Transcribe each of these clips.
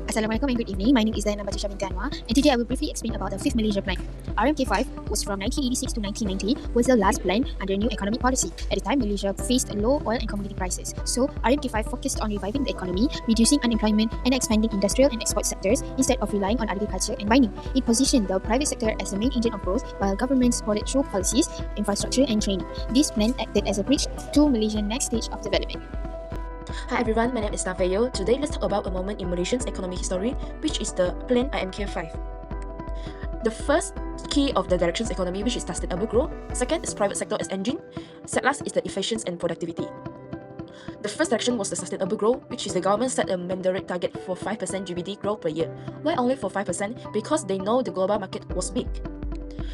Assalamualaikum and good evening. My name is Dayana Batrisya and today I will briefly explain about the 5th Malaysia Plan. RMK5 was from 1986 to 1990, was the last plan under new economic policy. At the time, Malaysia faced low oil and commodity prices. So, RMK5 focused on reviving the economy, reducing unemployment and expanding industrial and export sectors instead of relying on agriculture and mining. It positioned the private sector as the main engine of growth while government supported through policies, infrastructure and training. This plan acted as a bridge to Malaysia's next stage of development. Hi everyone, my name is Nafeyo. Today let's talk about a moment in Malaysia's economic history, which is the Plan IMK5. The first key of the direction's economy, which is sustainable growth. Second is private sector as engine. Last is the efficiency and productivity. The first direction was the sustainable growth, which is the government set a mandatory target for 5% GDP growth per year. Why only for 5%? Because they know the global market was big.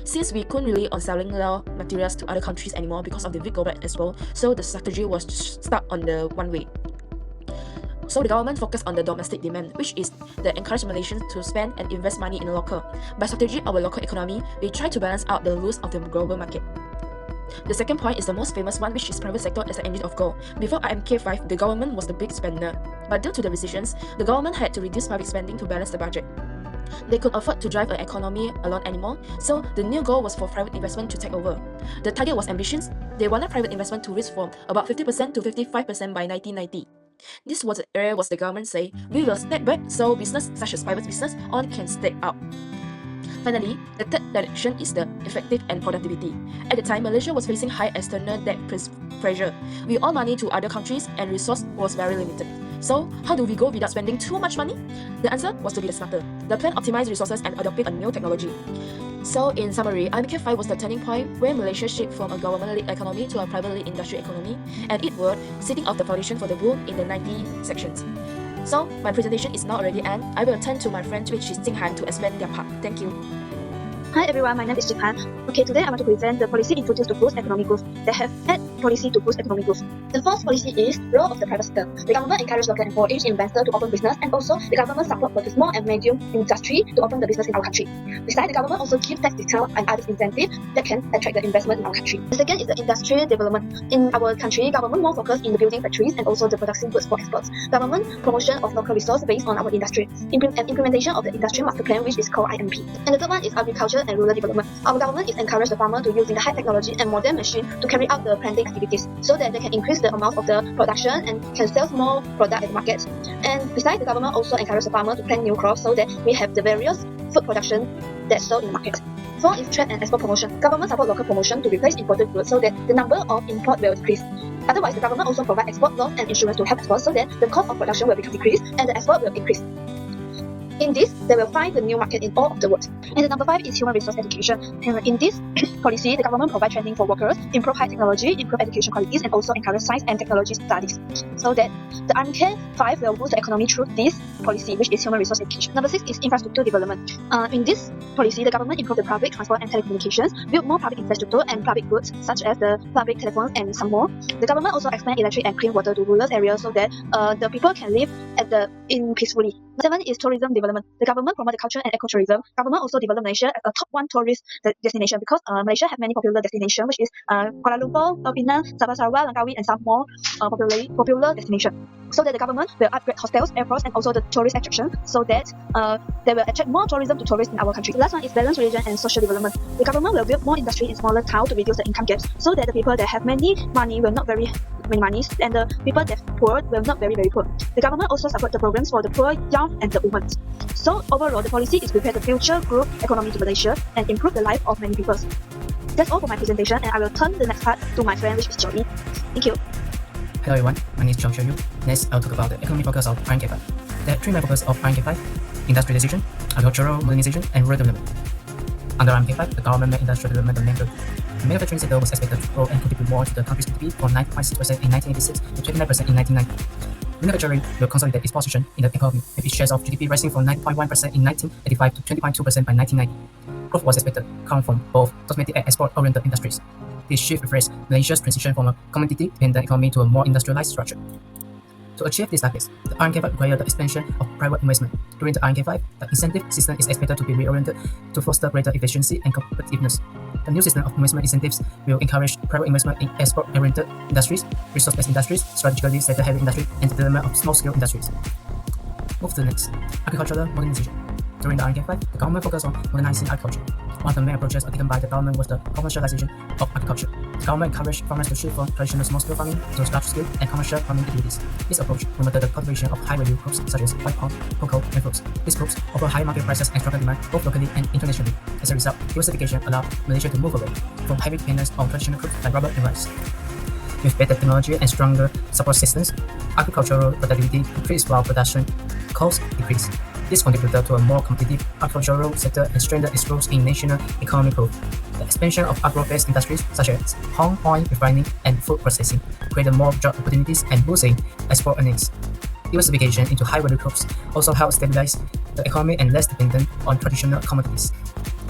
Since we couldn't rely on selling raw materials to other countries anymore because of the big global expo, so the strategy was stuck on the one way. So the government focused on the domestic demand, which is the encourage Malaysians to spend and invest money in the local. By strategy our local economy, we try to balance out the loss of the global market. The second point is the most famous one, which is private sector as the engine of growth. Before IMK5, the government was the big spender, but due to the recessions, the government had to reduce public spending to balance the budget. They could afford to drive an economy alone anymore, so the new goal was for private investment to take over. The target was ambitious. They wanted private investment to reach from about 50% to 55% by 1990. This was the area where the government say, we will step back so business such as private business on can step up. Finally, the third direction is the effective and productivity. At the time, Malaysia was facing high external debt pressure. We owe money to other countries and resource was very limited. So, how do we go without spending too much money? The answer was to be the smarter. The plan optimized resources and adopted a new technology. So, in summary, IMK5 was the turning point where Malaysia shifted from a government-led economy to a private-led industrial economy, and it was setting up the foundation for the boom in the 90s sections. So, my presentation is now already end. I will turn to my friend, which is Jing to explain their part. Thank you. Hi everyone, my name is Jing. Okay, today I want to present the policy introduced to boost economic growth. They have had policy to boost economic growth. The first policy is role of the private sector. The government encouraged local and foreign investors to open business, and also the government support for the small and medium industry to open the business in our country. Besides, the government also gives tax discount and other incentives that can attract the investment in our country. The second is the industrial development. In our country, government more focused in the building factories and also the production goods for exports. Government promotion of local resource based on our industry. And implementation of the industrial master plan, which is called IMP. And the third one is agriculture and rural development. Our government is encouraged the farmer to using the high technology and modern machine to carry out the planting activities so that they can increase the amount of the production and can sell more product at the market. And besides, the government also encourages the farmer to plant new crops so that we have the various food production that's sold in the market. Fourth is trade and export promotion. Government support local promotion to replace imported goods so that the number of import will decrease. Otherwise, the government also provide export loans and insurance to help export so that the cost of production will become decreased and the export will increase. In this, they will find the new market in all of the world. And the number 5 is human resource education. And in this policy, the government provides training for workers, improve high technology, improve education qualities, and also encourage science and technology studies. So that the IMK5 will boost the economy through this policy, which is human resource education. Number 6 is infrastructure development. In this policy, the government improve the public transport and telecommunications, build more public infrastructure and public goods such as the public telephones and some more. The government also expand electric and clean water to rural areas so that the people can live in peacefully. 7 is tourism development. The government promote the culture and ecotourism. Government also develop Malaysia as a top 1 tourist destination because Malaysia have many popular destinations, which is Kuala Lumpur, Penang, Sabah Sarawak, Langkawi, and some more popular destinations. So that the government will upgrade hostels, airports, and also the tourist attraction so that they will attract more tourism to tourists in our country. The last one is balanced religion and social development. The government will build more industry in smaller towns to reduce the income gaps so that the people that have many money will not very many money and the people that poor will not very poor. The government also support the programs for the poor, young, and the women. So overall, the policy is prepare the future growth economy to Malaysia and improve the life of many people. That's all for my presentation, and I will turn the next part to my friend, which is Johnny. Thank you. Hello everyone, my name is Chow. Next, I'll talk about the economic focus of IMK5. There are 3 main focus of IMK5: industrialization, agricultural modernization, and rural development. Under IMK5, the government made industrial development the main goal. The manufacturing sector was expected to grow and contribute more to the country's GDP from 9.6% in 1986 to 29% in 1990. Manufacturing will consolidate its position in the economy, with its shares of GDP rising from 9.1% in 1985 to 20.2% by 1990. Growth was expected to come from both domestic and export-oriented industries. This shift reflects Malaysia's transition from a commodity-dependent economy to a more industrialized structure. To achieve these targets, the IMK5 required the expansion of private investment. During the IMK5, the incentive system is expected to be reoriented to foster greater efficiency and competitiveness. The new system of investment incentives will encourage private investment in export-oriented industries, resource-based industries, strategically sector-heavy industry, and the development of small-scale industries. move to the next, agricultural modernization. During the RMK5, the government focused on modernizing agriculture. One of the main approaches taken by the government was the commercialization of agriculture. The government encouraged farmers to shift from traditional small-scale farming to large-scale and commercial farming activities. This approach promoted the cultivation of high-value crops such as white corn, cocoa, and fruits. These crops offer high market prices and stronger demand both locally and internationally. As a result, diversification allowed Malaysia to move away from heavy dependence on traditional crops like rubber and rice. With better technology and stronger support systems, agricultural productivity increased while production costs decreased. This contributed to a more competitive agricultural sector and strengthened its role in national economic growth. The expansion of agro-based industries such as palm oil refining and food processing created more job opportunities and boosting export earnings. Diversification into high-value crops also helped stabilize the economy and less dependent on traditional commodities.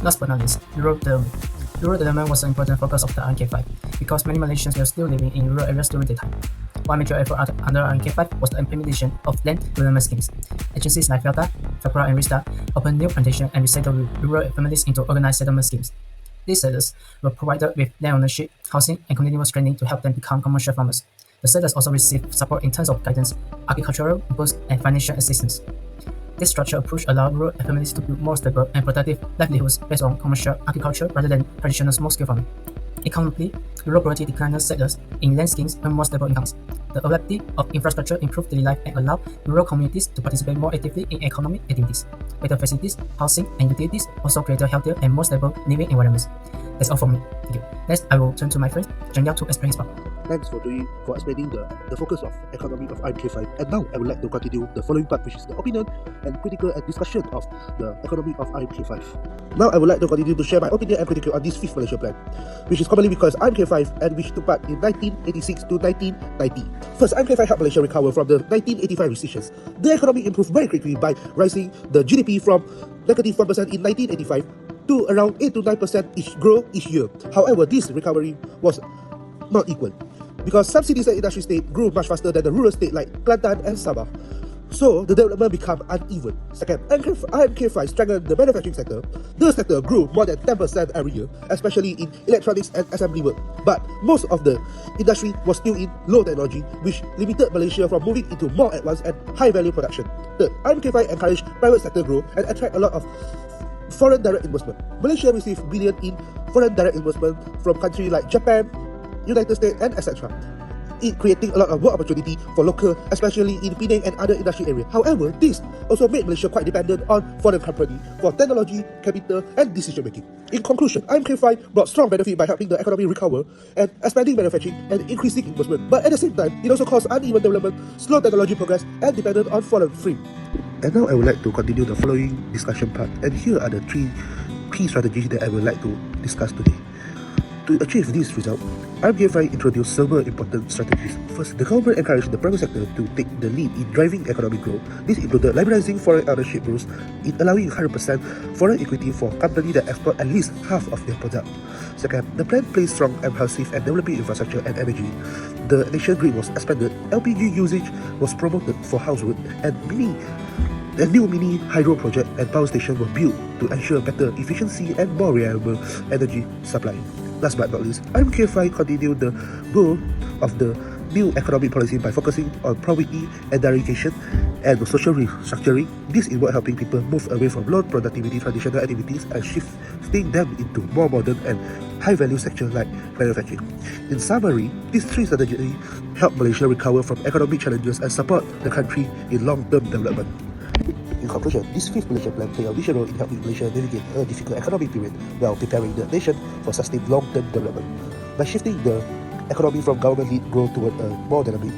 Last but not least, rural development. Rural development was an important focus of the RMK5 because many Malaysians were still living in rural areas during the time. One major effort under RMK5 was the implementation of land development schemes. Agencies like FELTA, FAPRA, and RISTA opened new plantation and resettled rural families into organized settlement schemes. These settlers were provided with land ownership, housing, and continuous training to help them become commercial farmers. The settlers also received support in terms of guidance, agricultural inputs, and financial assistance. This structured approach allowed rural families to build more stable and productive livelihoods based on commercial agriculture rather than traditional small-scale farming. Economically, rural poverty declined settlers in land schemes earned more stable incomes. The availability of infrastructure improved daily life and allowed rural communities to participate more actively in economic activities. Better facilities, housing, and utilities also created healthier and more stable living environments. That's all from me. Thank you. Next, I will turn to my friend Zheng to explain his part. Thanks for explaining the focus of economy of RMK5. And now I would like to continue the following part, which is the opinion and critical and discussion of the economy of RMK5. Now I would like to continue to share my opinion and critical on this fifth Malaysia plan, which is commonly because RMK5 and which took part in 1986 to 1990. First, RMK5 helped Malaysia recover from the 1985 recessions. The economy improved very quickly by rising the GDP from negative 1% in 1985 to around 8 to 9% growth each year. However, this recovery was not equal because some cities and industry state grew much faster than the rural state like Kelantan and Sabah. So the development became uneven. Second, RMK5 strengthened the manufacturing sector. The sector grew more than 10% every year, especially in electronics and assembly work. But most of the industry was still in low technology, which limited Malaysia from moving into more advanced and high-value production. Third, RMK5 encouraged private sector growth and attract a lot of foreign direct investment. Malaysia received billions in foreign direct investment from countries like Japan, United States, and etc. It creating a lot of work opportunity for local, especially in Penang and other industry areas. However, this also made Malaysia quite dependent on foreign companies for technology, capital, and decision making. In conclusion, RMK5 brought strong benefit by helping the economy recover and expanding manufacturing and increasing investment. But at the same time, it also caused uneven development, slow technology progress, and dependent on foreign frame. And now I would like to continue the following discussion part. And here are the three key strategies that I would like to discuss today. To achieve this result, RMK5 introduced several important strategies. First, the government encouraged the private sector to take the lead in driving economic growth. This included liberalizing foreign ownership rules, in allowing 100% foreign equity for companies that export at least half of their product. Second, the plan placed strong emphasis on developing infrastructure and energy. The nation grid was expanded, LPG usage was promoted for household, and new mini hydro project and power station were built to ensure better efficiency and more reliable energy supply. Last but not least, RMK5 continued the goal of the new economic policy by focusing on poverty eradication and social restructuring. This involved helping people move away from low productivity traditional activities and shifting them into more modern and high-value sectors like manufacturing. In summary, these three strategies help Malaysia recover from economic challenges and support the country in long-term development. In conclusion, this fifth Malaysia plan played a vital role in helping Malaysia navigate a difficult economic period while preparing the nation for sustained long-term development. By shifting the economy from government-led growth toward a more dynamic,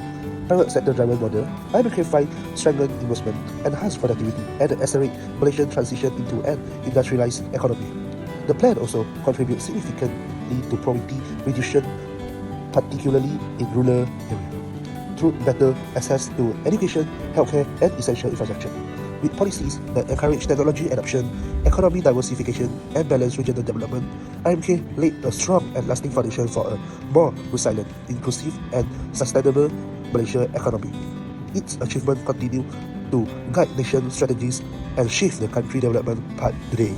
private sector-driven model, RMK5 strengthened investment, enhanced productivity, and accelerated Malaysian transition into an industrialized economy. The plan also contributes significantly to poverty reduction, particularly in rural areas, through better access to education, healthcare, and essential infrastructure. With policies that encourage technology adoption, economic diversification, and balanced regional development, RMK laid a strong and lasting foundation for a more resilient, inclusive, and sustainable Malaysia economy. Its achievements continue to guide nation strategies and shape the country development path today.